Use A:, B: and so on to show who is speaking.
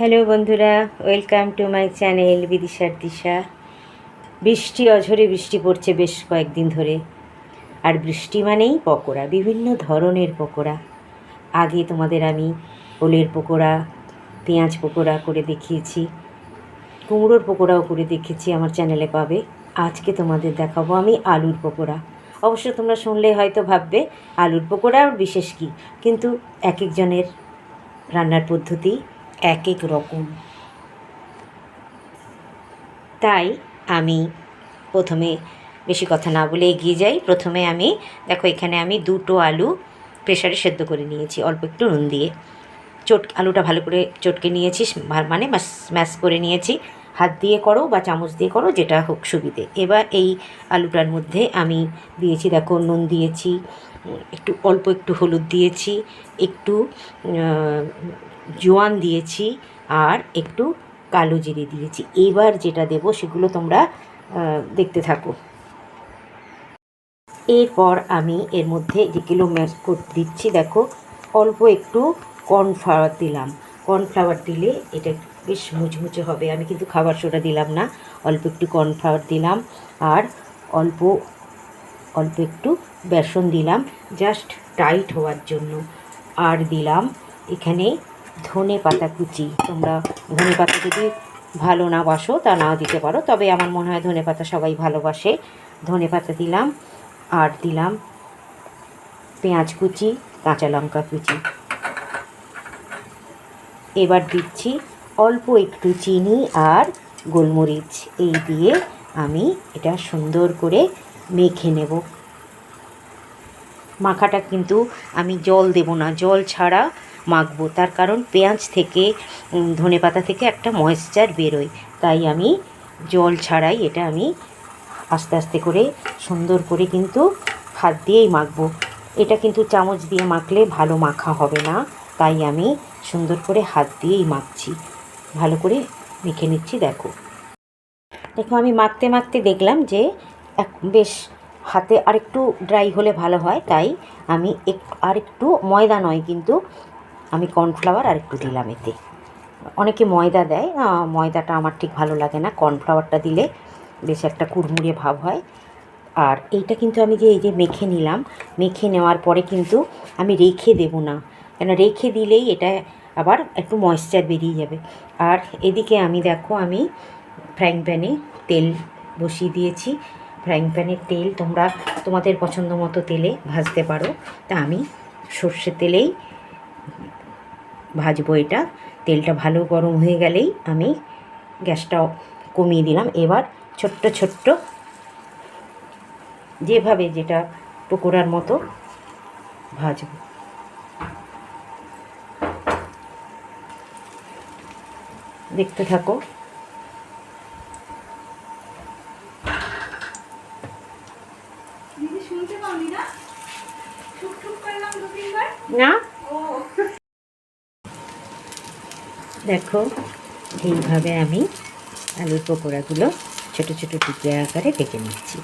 A: Hello বন্ধুরা, welcome to my channel বিদিশার দিশা। বৃষ্টি অঝরে বৃষ্টি পড়ছে বেশ কয়েকদিন ধরে। আর বৃষ্টি মানেই পকোড়া, বিভিন্ন ধরনের পকোড়া। আগে তোমাদের আমি ওলের পকোড়া, পেঁয়াজ পকোড়া করে দেখিয়েছি, কুমড়োর পকোড়াও করে দেখেছি, আমার চ্যানেলে পাবে। আজকে তোমাদের দেখাবো আমি আলুর পকোড়া। অবশ্য তোমরা শুনলে হয়তো ভাববে আলুর পকোড়া আর বিশেষ কী, কিন্তু এক একজনের রান্নার পদ্ধতি এক এক রকম। তাই আমি প্রথমে বেশি কথা না বলে এগিয়ে যাই। প্রথমে আমি দেখো, এখানে আমি দুটো আলু প্রেসারে সেদ্ধ করে নিয়েছি অল্প একটু নুন দিয়ে। আলুটা ভালো করে চটকে নিয়েছি, মানে স্ম্যাশ করে নিয়েছি। হাত দিয়ে করো বা চামচ দিয়ে করো, যেটা হোক সুবিধে। এবার এই আলুটার মধ্যে আমি দিয়েছি, দেখো, নুন দিয়েছি, অল্প একটু হলুদ দিয়েছি, একটু জোয়ান দিয়েছি, আর একটু কালো জিরে দিয়েছি। এবার যেটা দেবো সেগুলো তোমরা দেখতে থাকো। এরপর আমি এর মধ্যে যেগুলো ম্যাশ করে দিচ্ছি, দেখো, অল্প একটু কর্নফ্লাওয়ার দিলাম। কর্নফ্লাওয়ার দিলে এটা বেশ মুচমুচে হবে। আমি কিন্তু খাবার সোডা দিলাম না, অল্প একটু কর্নফ্লাওয়ার দিলাম। আর অল্প অল্প একটু বেসন দিলাম, জাস্ট টাইট হওয়ার জন্য। আর দিলাম এখানে ধনে পাতা কুচি। তোমরা ধনে পাতা যদি ভালো না বাসো তা নাও দিতে পারো, তবে আমার মনে হয় ধনে পাতা সবাই ভালোবাসে। ধনে পাতা দিলাম। আর দিলাম পেঁয়াজ কুচি, কাঁচা লঙ্কা কুচি। এবার দিচ্ছি অল্প একটু চিনি আর গোলমরিচ। এই দিয়ে আমি এটা সুন্দর করে মেখে নেব। মাখাটা কিন্তু আমি জল দেব না, জল ছাড়া মাখবো। তার কারণ পেঁয়াজ থেকে, ধনেপাতা থেকে একটা ময়েশ্চার বেরোয়। তাই আমি জল ছাড়াই এটা আমি আস্তে আস্তে করে সুন্দর করে কিন্তু হাত দিয়েই মাখবো। এটা কিন্তু চামচ দিয়ে মাখলে ভালো মাখা হবে না, তাই আমি সুন্দর করে হাত দিয়েই মাখছি। ভালো করে মেখে নিচ্ছি। দেখো আমি মাখতে মাখতে দেখলাম যে বেশ হাতে আরেকটু ড্রাই হলে ভালো হয়। তাই আমি আরেকটু, ময়দা নয় কিন্তু, আমি কর্নফ্লাওয়ার আরেকটু দিলাম এতে। অনেকে ময়দা দেয়, ময়দাটা আমার ঠিক ভালো লাগে না। কর্নফ্লাওয়ারটা দিলে বেশ একটা কুড়মুড়ে ভাব হয়। আর এইটা কিন্তু আমি এই যে মেখে নিলাম, মেখে নেওয়ার পরে কিন্তু আমি রেখে দেব না, কেন রেখে দিলেই এটা আবার একটু ময়েশ্চার বেরিয়ে যাবে। আর এদিকে আমি দেখো, আমি ফ্রাইং প্যানে তেল বসিয়ে দিয়েছি। ফ্রাইং প্যানের তেল তোমরা তোমাদের পছন্দ মতো তেলে ভাজতে পারো। তা আমি সর্ষের তেলেই ভাজবো এটা। তেলটা ভালো গরম হয়ে গেলেই আমি গ্যাসটা কমিয়ে দিলাম। এবার ছোট্ট ছোট্ট, যেভাবে যেটা পকোড়ার মতো ভাজবো। দেখতে থাকো। না, দেখো, এইভাবে আমি আলুর পকোড়াগুলো ছোটো ছোটো টুকরো আকারে কেটে নিচ্ছি।